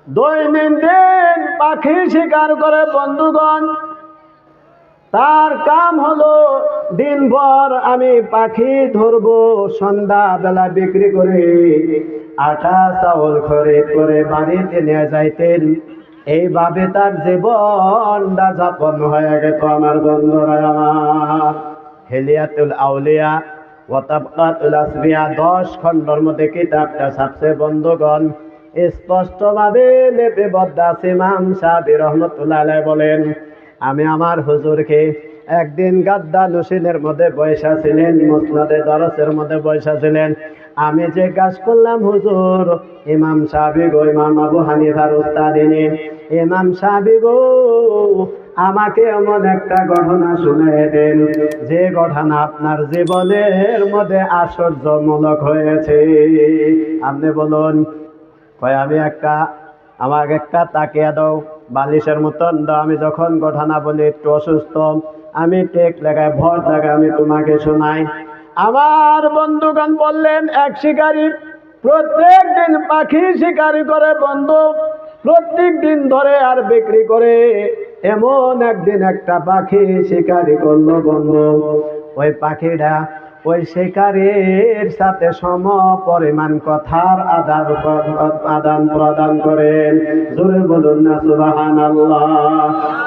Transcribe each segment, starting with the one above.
দৈনন্দিন পাখি শিকার করে বন্ধুগণ। তার কাম হলো দিনভর আমি পাখি ধরবো, সন্ধ্যা বেলা বিক্রি করে আটা চাউল খরিদ করে বাড়িতে নিয়ে যাইতেন। এইভাবে তার জীবনটা যাপন হয়ে গেত আমার বন্ধুরা আমার। হিলিয়াতুল আউলিয়া ওয়া তাবকাতুল আসবিয়া 10 খণ্ডের মধ্যে কিতাবটা ছাপছে বন্ধুগণ। স্পষ্টভাবে লিপিবদ্ধ আছে। ইমাম সাহাবী রাহমাতুল্লাহ আলাইহি বলেন, আমি আমার হুজুরকে একদিন গাদ্দা নসিনের মধ্যে বসা ছিলেন, মুসনাদে দরসের মধ্যে বসা ছিলেন। আমি জিজ্ঞাসা করলাম, হুজুর, ইমাম সাহাবী গো, ইমাম আবু হানিফার উস্তাদ ইনি, ইমাম সাহাবী গো, আমাকে এমন একটা ঘটনা শুনিয়ে দেন যে ঘটনা আপনার জীবনের মধ্যে আশ্চর্যমূলক হয়েছে। আপনি বলুন। কয়, আমাকে একটা তাকিয়া দাও, বালিশের মতন দাও। আমি যখন ঘটনা বলি একটু অসুস্থ, আমি টেক লাগায় ভর লাগায় আমি তোমাকে শোনাই। আমার বন্ধুগণ বললেন, এক শিকারী প্রত্যেক দিন পাখি শিকারি করে বন্ধু, প্রত্যেক দিন ধরে আর বিক্রি করে। এমন একদিন একটা পাখি শিকারি করলো বন্ধু। ওই পাখিটা ওই শিকারীর সাথে সম পরিমাণ কথার আদান প্রদান করেন। জোরে বলুন না সুবহানাল্লাহ।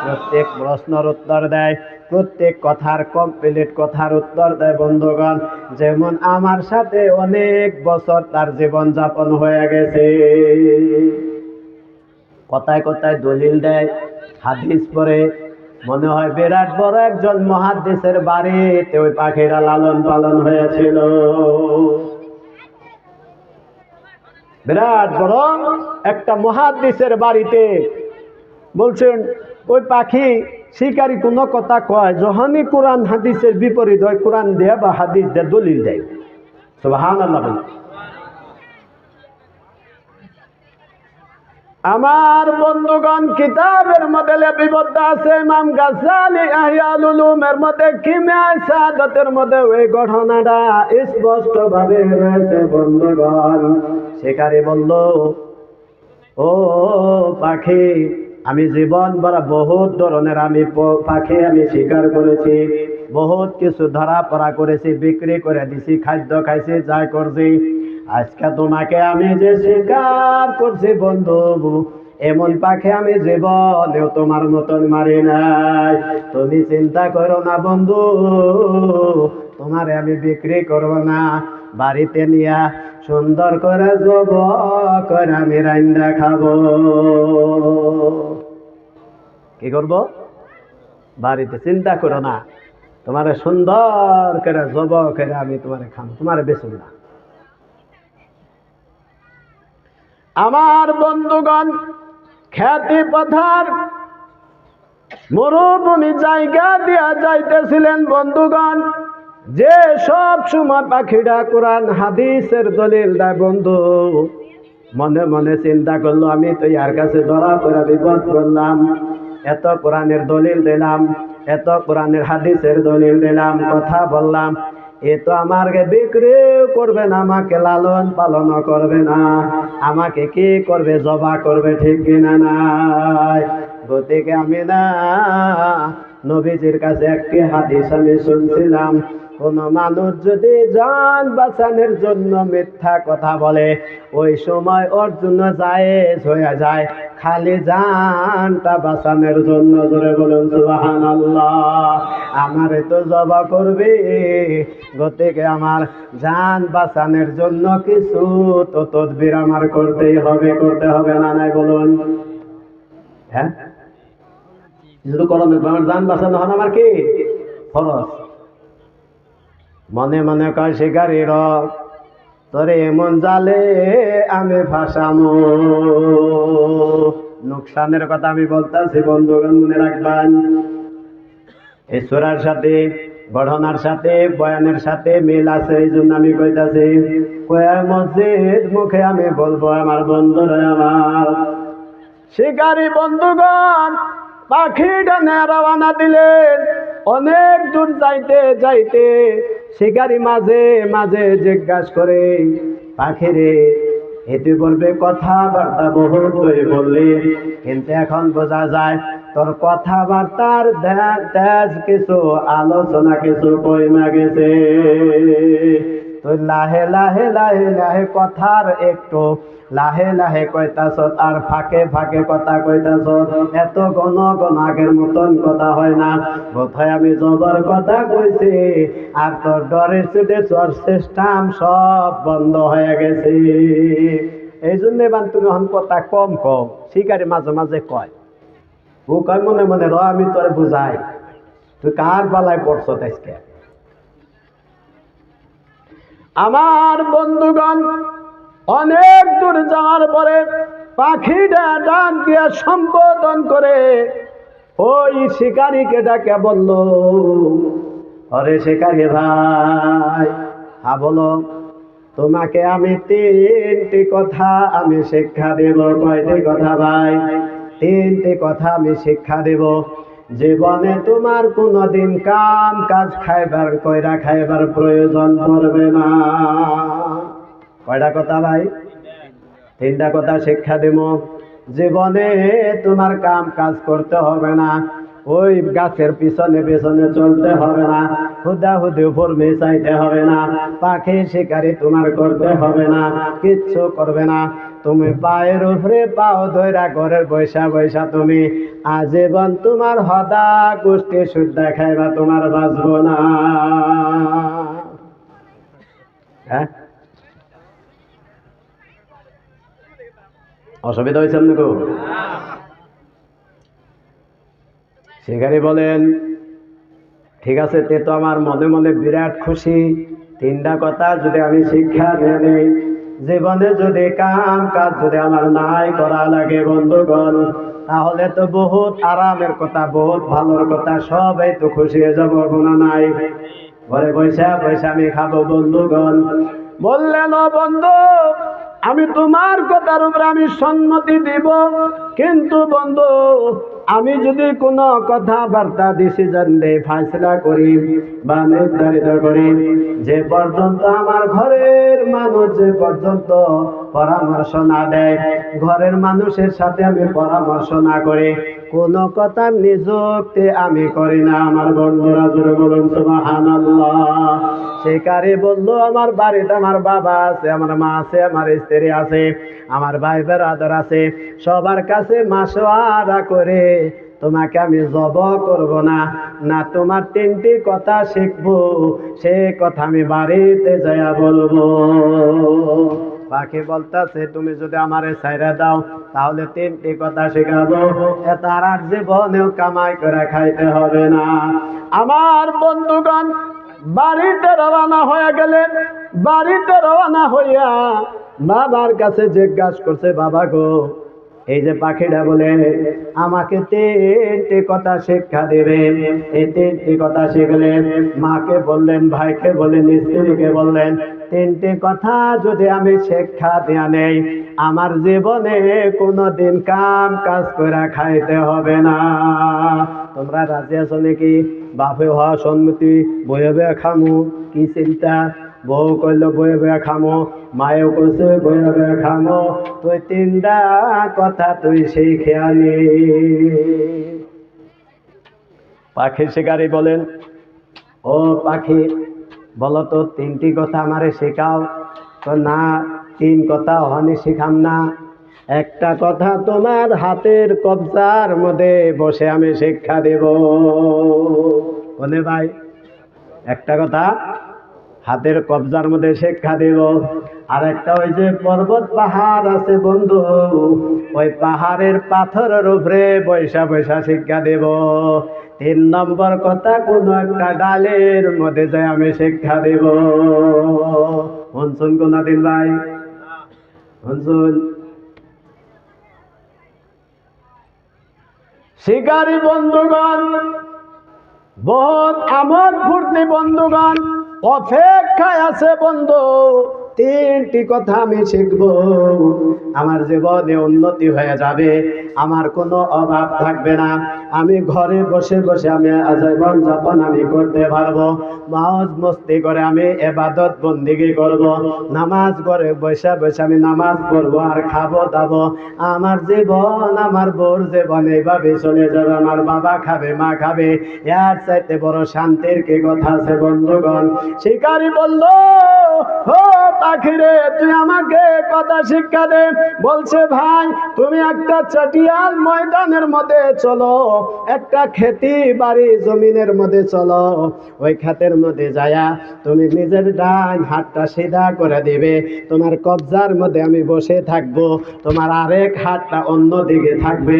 প্রত্যেক প্রশ্নের উত্তর দেয়, প্রত্যেক কথার কমপ্লিট কথার উত্তর দেয় বন্ধুগণ। যেমন আমার সাথে অনেক বছর তার জীবন যাপন হয়ে গেছে। কথায় কথায় দলিল দেয়, হাদিস পড়ে। মনে হয় বিরাট বড় একজন মুহাদ্দিসের বাড়িতে ওই পাখিটা লালন পালন হয়েছিল। বিরাট বড় একটা মুহাদ্দিসের বাড়িতে বলছেন ওই পাখি শিকারী কোনো কথা কয়, যখনই কোরআন হাদিসের বিপরীত হয়, কোরআন দেয় বা হাদিস দেয়, দলিল দেয়। সুবহানাল্লাহ। আমার বন্ধুগণ, কিতাবের মধ্যে লিপিবদ্ধ আছে, ইমাম গাজ্জালী ইহইয়াউল উলুমের মধ্যে কিমিয়ায়ে সাআদাতের মধ্যে ওই ঘটনাটা স্পষ্টভাবে রয়েছে বন্ধুগণ। শিকারী বলল, ও পাখি, আমি জীবন ভরা বহুত ধরনের পাখি আমি শিকার করেছি, বহুত কিছু ধরা পড়া করেছি, বিক্রি করে দিছি, খাদ্য খাইছি, যা করছি। আজকে তোমাকে আমি যে শিকার করছি বন্ধু, এমন পাখি আমি জীবনেও তোমার মতন মারি নাই। তুমি চিন্তা করো না বন্ধু, তোমারে আমি বিক্রি করব না, বাড়িতে নিয়া সুন্দর করে জবাই করে আমি রান্না খাবো। কি করব? বাড়িতে চিন্তা করো না, তোমারে সুন্দর করে জবাই করে আমি তোমারে খাবো, তোমারে বেচব না। আমার বন্ধুগণ, খ্যাতি পাথার মরুভূমি জায়গা দিয়া যাইতেছিলেন বন্ধুগণ। যে সব সময় পাখিটা কোরআন হাদিসের দলিল দেয় বন্ধু, মনে মনে চিন্তা করলো, আমি তো ইয়ার কাছে ধরা পড়া বিপদ করলাম। এত কোরআনের দলিল দিলাম, এত কোরআনের হাদিসের দলিল দিলাম, কথা বললাম, এ তো আমাকে বিক্রি করবে না, আমাকে লালন পালন করবে না, আমাকে কি করবে? জবা করবে, ঠিক কিনা নাই? গতিকে আমি না, নবীজির কাছে একটি হাদিস আমি শুনছিলাম, কোন মানুষ যদি জান বাঁচানোর জন্য মিথ্যা কথা বলে, ওই সময় ওর জন্য জায়েজ হয়ে যায় খালি জানটা বাঁচানোর জন্য। জোরে বলুন সুবহানাল্লাহ। আমারে তো জবা করবে, গতিকে আমার জান বাঁচানোর জন্য কিছু তো তদবির আমার করতেই হবে, করতে হবে না নাই বলুন? হ্যাঁ, শুধু করণে আমার জান বাঁচানো হন আমার কি ফরজ। মনে মনে কয় শিকারীর, তোরে এমন জালে আমি ফাঁসামো। নোকসানের কথা আমি বলতেছি বন্ধুগণ, মনে রাখবেন। এই সূরার সাথে, ঘটনার সাথে, বয়ানের সাথে মিল আছে, এই জন্য আমি কইতাছি। কয়া মসজিদ মুখে আমি বলবো আমার বন্ধুরা আমার। শিকারী বন্ধুগণ পাখিটা নিয়ে রওনা দিলেন। অনেক দূর যাইতে যাইতে শিকারী মাঝে মাঝে জিজ্ঞাসা করে, পাখিরে এতে বলবে কথাবার্তা বহুত তুই বললি, কিন্তু এখন বোঝা যায় তোর কথাবার্তার তেজ কিছু, আলোচনা কিছু কইমা গেছে। তুই লাহে লাহে লাহে লাহে কথার একটু লাহে লাহে কইতাছ, আর ফাঁকে ফাঁকে কথা কইতাছ। এত ঘন ঘন আগের মতন কথা হয় না। কোথায় আমি জবর কথা কইছি, আর তোর ডরের চুটে চোর সিস্টেম সব বন্ধ হয়ে গেছে। এই জন্য তুমি এখন কথা কম কম, শিকারি মাঝে মাঝে কয়, ও কয় মনে মনে র আমি তোরে বুঝাই, তুই কার পালায় পড়ছ আজকে। আমার বন্ধুগণ, অনেক দূর যাওয়ার পরে পাখিটা ডাক দিয়ে সম্বোধন করে ওই শিকারীকে ডাকে বলল, অরে শিকারী ভাই, হ্যাঁ বলো, তোমাকে আমি তিনটি কথা আমি শিক্ষা দেব। কয়টি কথা ভাই? তিনটি কথা আমি শিক্ষা দেব। জীবনে তোমার কোনোদিন কাম কাজ খাইবার প্রয়োজন পড়বে না। কয়টা কথা ভাই? তিনটা কথা শিক্ষা দেব। জীবনে তোমার কাম কাজ করতে হবে না, ওই গাছের পিছনে পিছনে চলতে হবে না, হুদাহুদি উপর মেশাইতে হবে না, পাখি শিকারি তোমার করতে হবে না, কিচ্ছু করবে না। তুমি পায়ের উপরে পাও ধইরা ঘরের বৈশা বৈশা তুমি আজীবন তোমার হদা গোষ্ঠী শুদ্ধা খাইবা, তোমার বাঁচবো না। হ্যাঁ, অসুবিধা হয়েছে নাকি? শিকারী বলেন, ঠিক আছে, তে তো আমার মনে মনে বিরাট খুশি। তিনটা কথা যদি আমি শিক্ষা দিয়ে নেই, জীবনে যদি কাম কাজ যদি আমার নাই করা লাগে বন্ধুগণ, তাহলে তো বহুত আরামের কথা, বহুত ভালোর কথা, সবাই তো খুশি হয়ে যাবো। গুণা নাই, ঘরে পয়সা পয়সা আমি খাবো। বন্ধুগণ বললেন, ও বন্ধু, আমি তোমার কথার উপরে আমি সম্মতি দিব, কিন্তু বন্ধু আমি যদি কোনো কথাবার্তা ডিসিশন দেই, ফাইসলা করি বা নির্ধারিত করি, যে পর্যন্ত আমার ঘরের মানুষ যে পর্যন্ত পরামর্শ না দেয়, ঘরের মানুষের সাথে আমি পরামর্শ না করে কোনো কথা নিযুক্তি আমি করি না। আমার বন্ধুরা জোরে বলুন সুবহানাল্লাহ। শিকারী বলল, আমার বাড়িতে আমার বাবা আছে, আমার মা আছে, আমার স্ত্রী আছে, আমার ভাই বেরাদর আছে, সবার কাছে মাসওয়ারা করে তোমাকে আমি জব করব না, না তোমার তিনটি কথা শিখবো, সে কথা আমি বাড়িতে যাইয়া বলবো। পাখি বলতেছে, তুমি যদি আমারে ছাইরা দাও তাহলে তিনটি কথা শেখাবো, তার আর জীবনেও কামাই করে খাইতে হবে না। আমার বন্ধুগণ বাড়িতে রওনা হয়ে গেলেন। বাড়িতে রওনা হইয়া বাবার কাছে জিজ্ঞাসা করছে, বাবা গো, এই যে পাখিটা বলে আমাকে তিনটি কথা শিক্ষা দেবেন, এই তিনটি কথা শিখলেন। মাকে বললেন, ভাইকে বললেন, স্ত্রীকে বললেন, তিনটি কথা যদি আমি শিক্ষা দেয়া নেই, আমার জীবনে কোনোদিন কাম কাজ করে খাইতে হবে না। তোমরা রাজি আছো নাকি? বাপে হওয়া সম্মতি, বয়ে বয়ে খামু, কি চিন্তা? বউ কইল বয়ে বয়ে খামো, মায়েও কইছে বয়ে বয়ে খামো, তুই তিনটা কথা তুই শিখে আনি। পাখি শিকারী বলেন, ও পাখি, বলো তো তিনটি কথা আমারে শেখাও। তো না, তিন কথা হনি শিখাম না, একটা কথা তোমার হাতের কবজার মধ্যে বসে আমি শিক্ষা দেব। বলে ভাই, একটা কথা হাতের কবজার মধ্যে শিক্ষা দেব, আর একটা ওই যে পর্বত পাহাড় আছে বন্ধু, ওই পাহাড়ের পাথরের উপরে বৈশা বৈশা শিক্ষা দেব। তিন নম্বর কথা, কোন একটা ডালের মধ্যে যাই আমি শিক্ষা দেব। শুনছুন কোনদিন ভাই? শুনছুন? শিকারী বন্ধুগণ, বহুত আমোদ ফুর্তি বন্ধুগণ, অপেক্ষায় আছে বন্ধু তিনটি কথা আমি শিখবো, আমার জীবনে উন্নতি হয়ে যাবে, আমার কোনো অভাব থাকবে না, আমি ঘরে বসে বসে আমি জীবন যাপন আমি করতে পারবো, মौज মস্তি করে আমি ইবাদত বন্দেগী করব, নামাজ পড়ে বসে বসে আমি নামাজ পড়বো আর খাবো দাবো, আমার জীবন আমার বোর জীবন এইভাবে চলে যাবে, আমার বাবা খাবে মা খাবে, এর চাইতে বড় শান্তির কি কথা আছে বন্ধুগণ। শিকারী বলল, ও পাখিরে তুই আমাকে কথা শিক্ষা দে। বলছে ভাই তুমি একটা চাটিয়াল ময়দানের মধ্যে চলো, একটা খেতি বাড়ি জমিনের মধ্যে চলো, ওই ক্ষেতের মধ্যে যায়া তুমি নিজের ডান হাতটা সিধা করে দিবে, তোমার কবজার মধ্যে আমি বসে থাকবো, তোমার আরেক হাতটা অন্য দিকে থাকবে,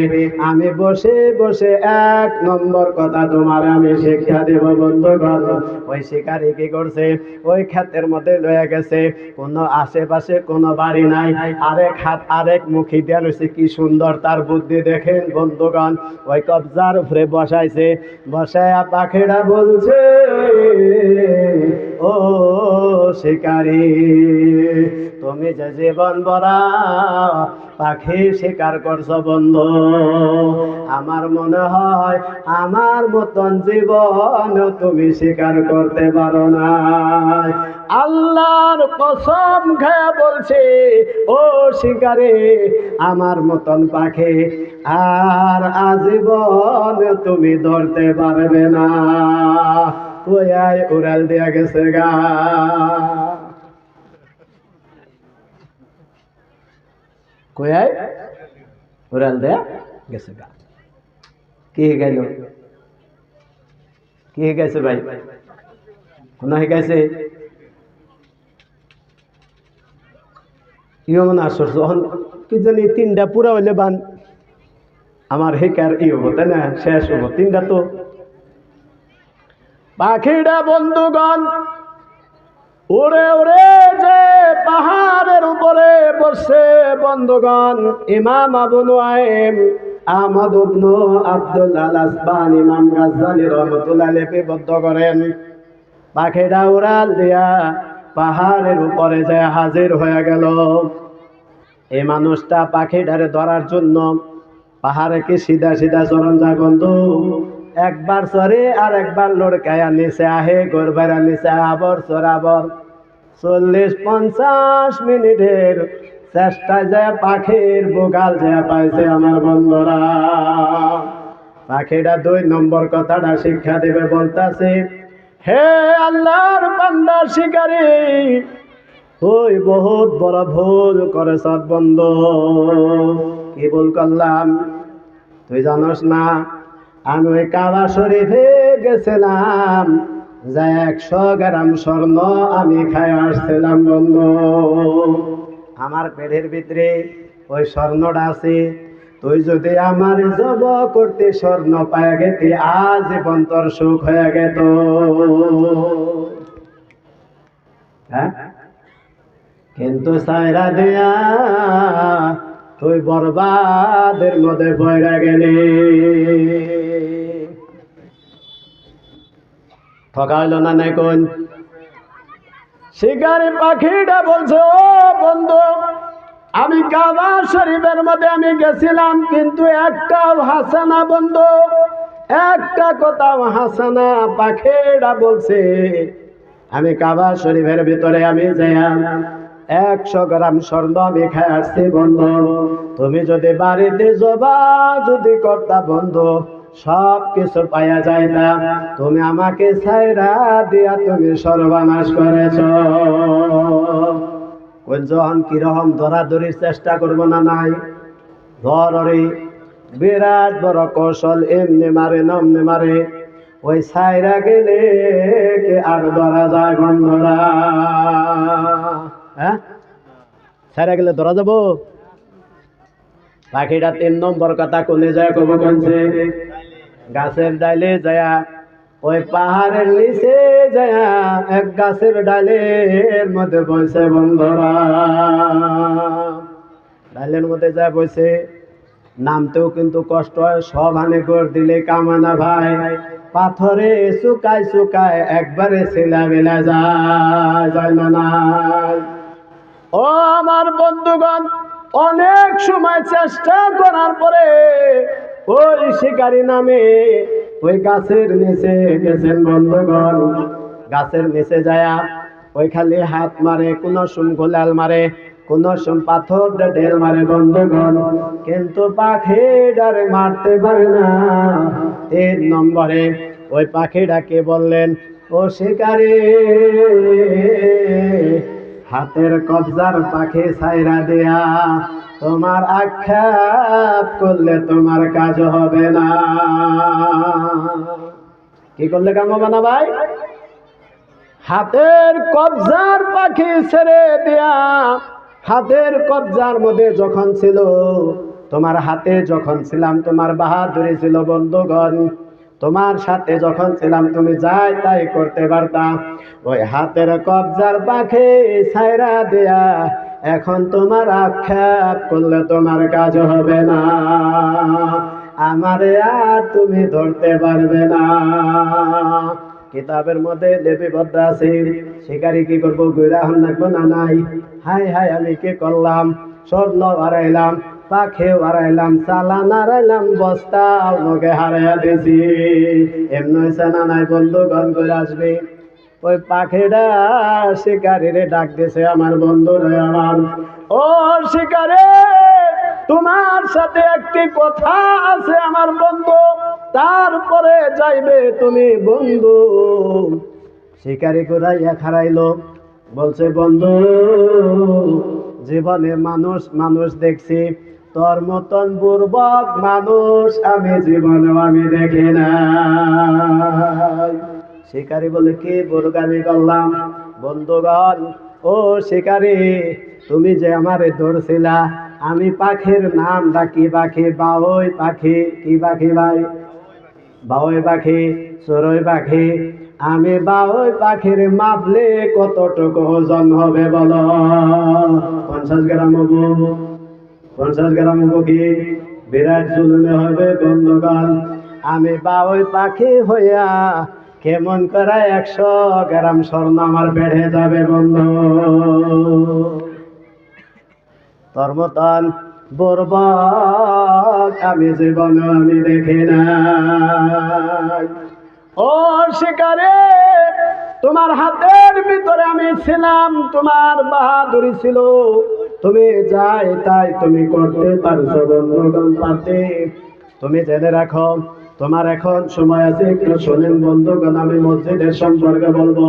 আমি বসে বসে এক নম্বর কথা তোমার আমি শিক্ষা দেব বন্ধুগণ। ওই শিকারী কি করছে, ওই ক্ষেতের মধ্যে লয়ে গেছে, কোনো আশেপাশে কোনো বাড়ি নাই, আরেক হাত আরেক মুখী দিয়ে রয়েছে, কি সুন্দর তার বুদ্ধি দেখেন বন্ধুগণ। ওই কবজার উপরে বসাইছে, বসায়া পাখিরা বলছে, ও শিকারী তুমি যে জীবন ভরা পাখি শিকার করছো বন্ধু, আমার মনে হয় আমার মতন জীবন তুমি শিকার করতে পারো না। আল্লাহর কসম খেয়ে বলছে, ও শিকারে আমার মতন পাখি আর আজীবন তুমি ধরতে পারবে না। কোয়ায় উড়াল দিয়া গেছে গা, কোয়ায় উড়াল দেয়া গেছে গা। কি গেল, কি গেছে ভাই, কোন গেছে ইও মনে আশ্চর্য কি জানি, তিনটা পুরা হইলে বান আমার হেকার ই হবো তাই না, শেষ হবো তিনটা তো। পাখিটা বন্ধুগণ উড়ে উড়ে যে পাহাড়ের উপরে বসে বন্ধুগণ, ইমাম আবু নুআইম আহমদ ইবনে আব্দুল্লাহ আল আসবানি ইমাম গাজ্জালি রাহমাতুল্লাহ আলাইহি বদ্ধ করেন, পাখিটা উড়াল দিয়া পাহাড়ের উপরে যায় হাজির হয়ে গেল। এই মানুষটা পাখিটারে ধরার জন্য পাহাড়ে কি সিধা সিধা চরণ যায় বন্ধু, একবার চরে আর একবার লড়কায়া নিচে আহে, গোরবাইরা নিচে আবর চরাবর 40-50 মিনিটের চেষ্টায় যায় পাখির বোগাল যায় পাইছে আমার বন্ধুরা। পাখিটা 2 নম্বর কথাটা শিক্ষা দেবে, বলতাছে, হে আল্লাহর বান্দা শিকারী তুই বহুত বড় ভুল করেছ বন্ধু। কি ভুল করলাম তুই জানোস না, আমি ওই কাবা শরীফে গেছিলাম, যা 100 গ্রাম স্বর্ণ আমি খাই আসছিলাম বন্ধু, আমার পেটের ভিতরে ওই স্বর্ণটা আছে, তুই যদি আমার জব করতে স্বর্ণ পায় গেতি আজীবন তোর সুখ হয়ে গেত। হ্যাঁ, কিন্তু সাইরা দেয়া তুই বরবাদের মধ্যে বইরা গেলি। ঠকাইল না নাই কোন শিকারি পাখিটা বলছে, ও বন্ধু আমি কাবা শরীফের মধ্যে আমি গেছিলাম, কিন্তু একটাও হাসানা বন্ধু, একটা কথাও হাসানা। পাখিটা বলছে আমি কাবা শরীফের ভিতরে আমি যাইলাম, 100 গ্রাম স্বর্ণ আমি খাই আসছি বন্ধু, তুমি যদি বাড়িতে জবা যদি করতা বন্ধু সব কিছু পাইয়া যায় না, তুমি আমাকে ছাইরা দিয়া তুমি সর্বনাশ করেছ। যখন কিরকম ধরাধরির চেষ্টা করবো না নাই, ধরে বিরাট বড় কৌশল, এমনি মারে নমনে মারে, ওই ছাইরা গেলে কে আর ধরা যায় বন্ধুরা। হ্যাঁ, ছাইরা গেলে ধরা যাবো। পাখিটা 3 নম্বর কথা কোনে যায় কব কোনছে, গাছের ডালে যায়া, ওই পাহাড়ের নিচে যায়া এক গাছের ডালের মধ্যে বসে বন্ধুরা, ডালের মধ্যে যায় বসে, নামতেও কিন্তু কষ্ট হয়, সব হানে করে দিলে কামানা ভাই, পাথরে শুকায় শুকায় একবারে ছেলা বেলা যায় না। ও আমার বন্ধুগণ, অনেক সময় চেষ্টা করার পরে ওই শিকারী নামে ওই গাছের নিচে গেছেন বন্ধুগণ। গাছের নিচে যায়া ওই খালি হাত মারে, কোন সুম গোলাল মারে, কোন সুম পাথর ঢেল মারে বন্ধুগণ, কিন্তু পাখিটারে মারতে পারে না। 3 নম্বরে ওই পাখিটাকে বললেন, ও শিকারী, হাতের কবজার পাখি ছাইরা দেয়া, তোমার আক্ষেপ করলে তোমার কাজ হবে না। কি করলে কাম হবে না ভাই? হাতের কবজার পাখি ছেড়ে দেয়া। হাতের কবজার মধ্যে যখন ছিল, তোমার হাতে যখন ছিলাম তোমার বাহাদুরি ছিল বন্ধুগণ। তোমার সাথে যখন ছিলাম তুমি যাই তাই করতে পারতাম। ওই হাতের কবজার পাখি ছাইরা দেয়া, এখন তোমার আক্ষেপ করলে তোমার কাজ হবে না। আমারে আর তুমি ধরতে পারবে না। কিতাবের মধ্যে লিপিবদ্ধ আছে, শিকারি কি করবো, ঘুরা হন লাগবো না নাই। হাই হাই, আমি কি করলাম? স্বর্ণ হারাইলাম, পাখি হারাইলাম, চালান হারাইলাম, বস্তাও নগে হারাইয়া দিছি। এমন হয়েছে না নাই বন্ধুগণ? করে আসবে ওই পাখিটা শিকারিরে ডাক দিছে, আমার বন্ধুরে আমার, ও শিকারে, তোমার সাথে একটি কথা আছে আমার বন্ধু, তারপরে যাইবে তুমি বন্ধু। শিকারি ঘুরাইয়া খারাইলো, বলছে, বন্ধু, জীবনে মানুষ মানুষ দেখছি, তোর মতন বুর্বক মানুষ আমি জীবনেও আমি দেখি না। শিকারি বলে, কি বুর্গামি করলাম? বন্ধুগণ, ও শিকারি, তুমি যে আমারে ধরছিলা, আমি পাখির নাম ডাকি, পাখি বাউই পাখি। কি পাখি ভাই? বাউই পাখি, চড়ুই পাখি। আমি বাউই পাখির মাপলে কতটুকু ওজন হবে বলো? 50 গ্রাম হবো। 50 গ্রাম হবো কি? বিরাট জুলুমে হবে বন্ধুগণ। আমি বাউই পাখি হইয়া কেমন করে 100 গ্রাম স্বর্ণ আমার বেড়ে যাবে বন্ধু? তোর মতন বুর্বক আমি জীবনে আমি দেখি না। ও শিকারে, তোমার হাতের ভিতরে আমি ছিলাম, তোমার বাহাদুরি ছিল, তুমি যাই তাই তুমি করতে পারছো বন্ধুগণ, পারতে। তুমি জেনে রাখো, তোমার এখন সময় আছে, একটু শোনেন বন্ধুগণ, আমি মসজিদের সম্পর্কে বলবো।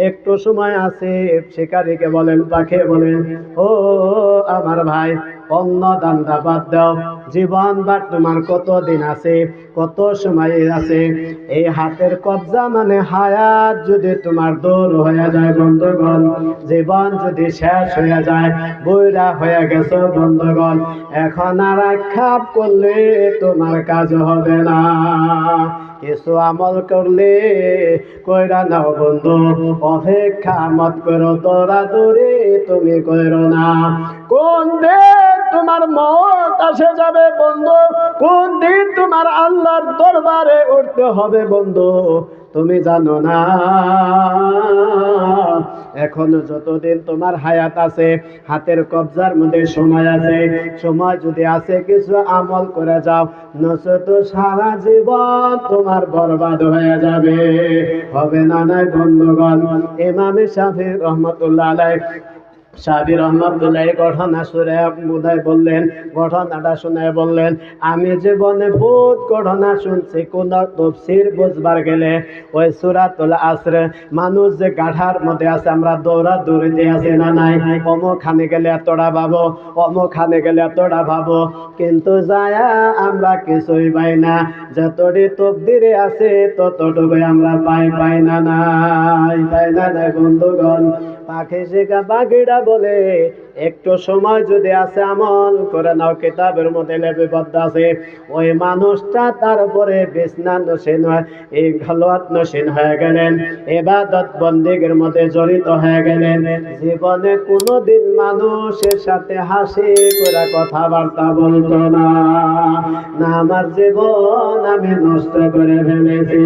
একটু সময় আছে। শিকারীকে বলেন, পাখি বলেন, ও আমার ভাই, অন্য দান্দা বাদ দাও, জীবন বার তোমার কত দিন আছে, কত সময় আছে। এই হাতের কবজা মানে হায়াত যদি তোমার দূর হয়ে যায় বন্ধুগণ, জীবন যদি শেষ হয়ে যায়, বইরা হয়ে গেছো বন্ধুগণ, এখন আর আক্ষেপ করলে তোমার কাজ হবে না। কিছু আমল করলে কইরা নাও বন্ধু, অপেক্ষা মত করো, দৌড়াদৌড়ি তুমি কইরো না। কোন দিন তোমার মত আসে যাবে বন্ধু, কোন দিন তোমার আল্লাহর দরবারে উঠতে হবে বন্ধু, তুমি জানো না। এখনো যতদিন তোমার হায়াত আছে, হাতের কবজার মধ্যে সময় আছে, সময় যদি আছে কিছু আমল করে যাও, নচেত সারা জীবন তোমার বরবাদ হয়ে যাবে। হবে না নাই বন্ধুগণ? ইমাম শাফি রহমাতুল্লাহ আলাইহি, সাহাবী রহমাতুল্লাহ ঘটনা শুনে মুদায় বললেন, ঘটনাটা শুনে বললেন, আমি জীবনে বহুত ঘটনা শুনছি, কোন তাফসীর বুঝবার গেলে ওই সূরাতুল আসর, মানুষ যে গাধার মধ্যে আছে, আমরা দৌড়া দৌড়িতে আছে না নাই, অমুখানে গেলে এতটা ভাবো, অমুখানে গেলে এতটা ভাবো, কিন্তু যায়া আমরা কিছুই পাই না। যতটি তকদিরে আছে ততটুকুই আমরা পাই না নাই, পাই না নাই বন্ধুগণ। পাখি শিখা পাখিটা বলে, একটু সময় যদি আছে আমল করে নাও, কিতাবের মধ্যে লিপিবদ্ধ আছে, ওই মানুষটা তারপরে বিছনা নসীন হয়, এই খালওয়াত নসীন হয়ে গেলেন, ইবাদত বন্দেগীর মধ্যে জড়িত হয়ে গেলেন, জীবনে কোনোদিন মানুষের সাথে হাসি করে কথাবার্তা বলতো না। না, আমার জীবন আমি নষ্ট করে ফেলেছি।